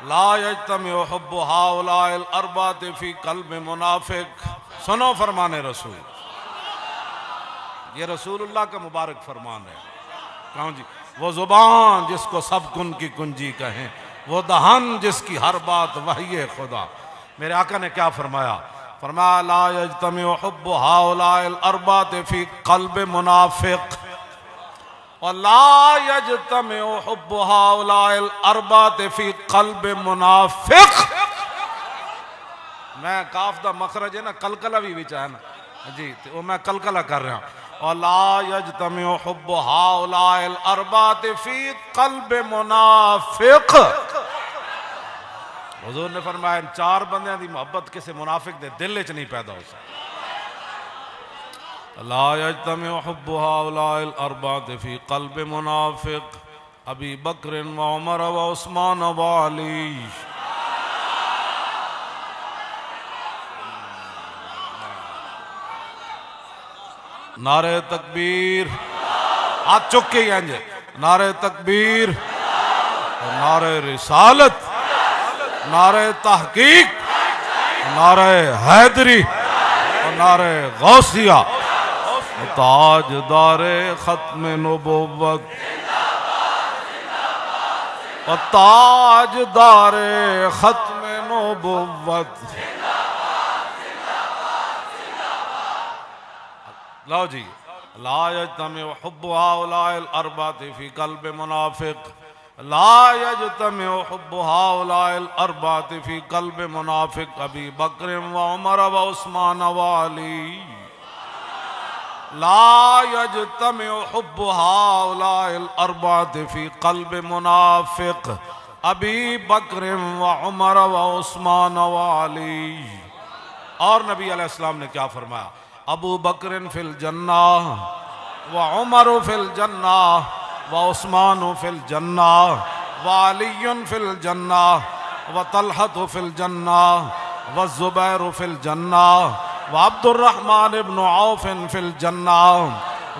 لا یجتمع حب ہؤلاء الاربعۃ فی قلب منافق. سنو فرمان رسول، یہ رسول اللہ کا مبارک فرمان ہے. کہوں جی، وہ زبان جس کو سب کن کی کنجی کہیں، وہ دہن جس کی ہر بات وحی خدا. میرے آقا نے کیا فرمایا؟ فرمایا لا یجتمع حب ہؤلاء الاربعۃ فی قلب منافق، اور لا یجتمع حب ہؤلاء الاربعۃ فی قلب منافق. میں کاف دا مخرج ہے نا، کلکلہ بھی بچا ہے نا جی، تو میں کلکلہ کر رہا ہوں. اور لا یجتمع حب ہؤلاء الاربعۃ فی قلب منافق. حضور نے فرمایا ان چار بندیاں دی محبت کسے منافق دے دل وچ نہیں پیدا ہو سکتی. لا یجتمع حب ہؤلاء الاربعۃ فی قلب منافق ابی بکر و عمر و عثمان و علی. نعرہ تکبیر، ہاتھ چک کے یہ نعرہ تکبیر، نعرہ رسالت، نعرہ تحقیق، نعرہ حیدری، نعرہ غوثیہ. تاجدار ختم نبوت، تاجدار ختم نبوت. لو جی، لا یجتمع حب ہؤلاء الاربعۃ فی قلب منافق، لا یجتمع حب ہؤلاء الاربعۃ فی قلب منافق ابی بکر و عمر و عثمان و علی. لا یجتمع حب ہؤلاء الاربعۃ فی قلب منافق ابی بکر و عمر و عثمان و علی. اور نبی علیہ السلام نے کیا فرمایا؟ ابو بکر فی الجنہ و عمر فی الجنہ و عثمان فی الجنہ و علی فی الجنہ و طلحۃ فی الجنہ و الزبیر فی الجنہ و عبد الرحمن بن عوف فی الجنہ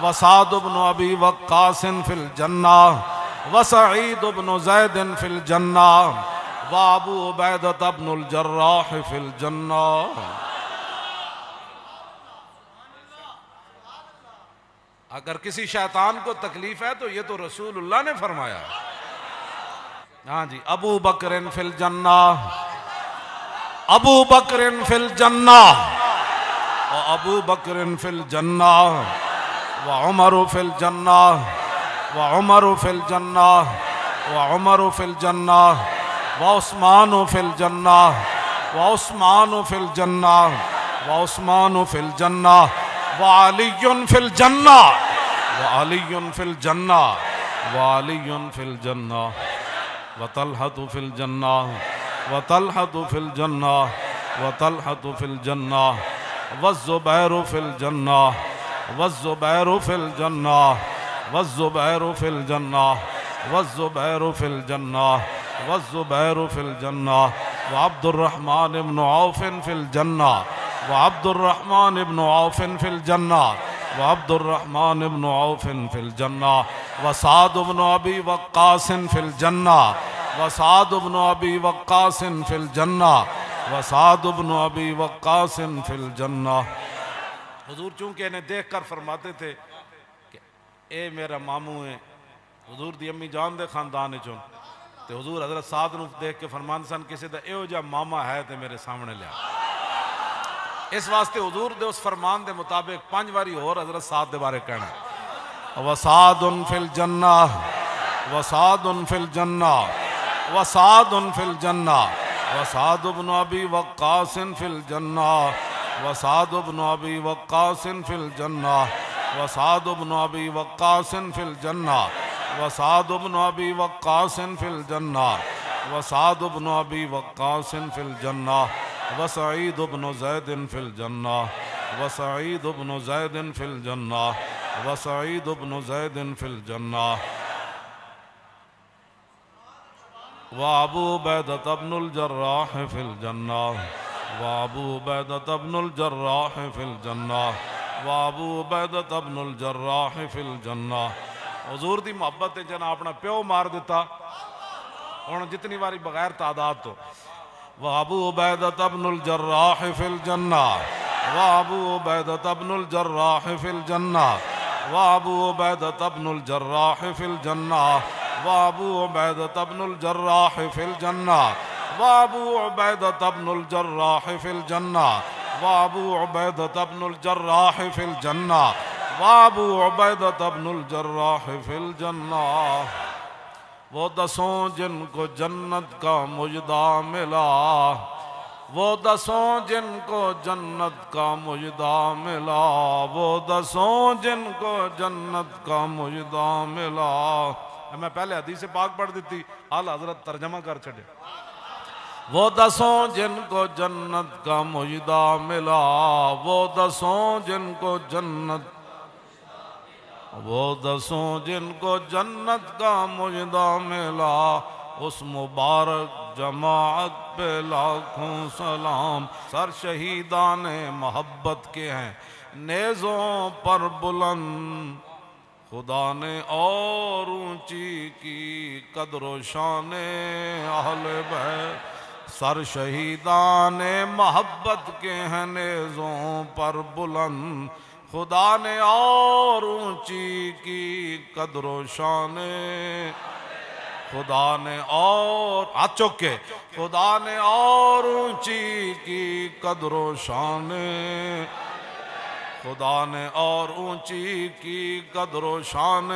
و سعد بن ابی وقاص فی الجنہ و سعید بن زید فی الجنہ و ابو عبیدہ بن الجراح فی الجنہ. اگر کسی شیطان کو تکلیف ہے تو یہ تو رسول اللہ نے فرمایا. ہاں جی، ابو بکر فی الجنہ، ابو بکر فی الجنہ و ابو بکر فی الجنہ و عمر فی الجنہ و عمر فی الجنہ و عمر فی الجنہ و عثمان فی الجنہ و عثمان فی الجنہ و عثمان فی الجنہ وعلی فی الجنہ وعلی فی الجنہ وعلی فی الجنہ وطلحۃ فی الجنہ وطلحۃ فی الجنہ وطلحۃ فی الجنہ والزبیر فی الجنہ والزبیر فی الجنہ والزبیر فی الجنہ والزبیر فی الجنہ والزبیر فی الجنہ وعبد الرحمن بن عوف فی الجنہ وعبد الرحمن بن عوف فی الجنہ وعبد الرحمن بن عوف فی الجنہ وسعد بن ابی وقاص فی الجنہ وسعد بن ابی وقاص فی الجنہ وسعد بن ابی وقاص فی الجنہ. حضور چونکہ انہیں دیکھ کر فرماتے تھے کہ اے میرا ماموں ہے، حضور دی امی جان دے خاندان چون، تو حضور حضرت سعد نو دیکھ کے فرمان سن کسی دا ایو جا ماما ہے تے میرے سامنے لیا. اس واسطے حضور دے اس فرمان دے مطابق 5 واری اور حضرت سعد دے بارے کہنا وسعد فی الجنہ وسعد فی الجنہ وسعد فی الجنہ وسعد بن ابی وقاص فی الجنہ وسعد بن ابی وقاص فی الجنہ وسعد بن ابی وقاص فی الجنہ وسعد بن ابی وقاص فی الجنہ وسعد بن ابی وقاص فی الجنہ وسعید بن زید فی الجنہ وسعید بن زید فی الجنہ وسعید بن زید فی الجنہ وابو عبیدہ بن الجراح فی الجنہ وابو عبیدہ بن الجراح فی الجنہ وابو عبیدہ بن الجراح فی الجنہ. حضور دی محبت جنا اپنا پیو مار دیتا ہوں جتنی باری بغیر تعداد تو وابو عبیدۃ بن الجراح فی الجنہ وابو عبیدۃ بن الجراح فی الجنہ وابو عبیدۃ بن الجراح فی الجنہ وابو عبیدۃ بن الجراح فی الجنہ وابو عبیدۃ بن الجراح فی الجنہ وابو عبیدۃ بن الجراح فی الجنہ وابو عبیدۃ بن الجراح فی الجنہ وہ دسوں جن کو جنت کا مجدہ ملا وہ دسوں جن کو جنت کا مجدہ ملا وہ دسوں جن کو جنت کا مجدہ ملا میں پہلے حدیث پاک پڑھ دیتی اعلیٰ حضرت ترجمہ کر چھڑے وہ دسوں جن کو جنت کا مجدہ ملا وہ دسوں جن کو جنت وہ دسوں جن کو جنت کا مجدہ ملا اس مبارک جماعت پہ لاکھوں سلام سر شہیدان محبت کے ہیں نیزوں پر بلند خدا نے اور اونچی کی قدر و شان اہل بیت سر شہیدان محبت کے ہیں نیزوں پر بلند خدا نے اور اونچی کی قدر و شان خدا نے اور ہاتھ چوک کے خدا نے اور اونچی کی قدر و شان خدا نے اور اونچی کی قدر و شان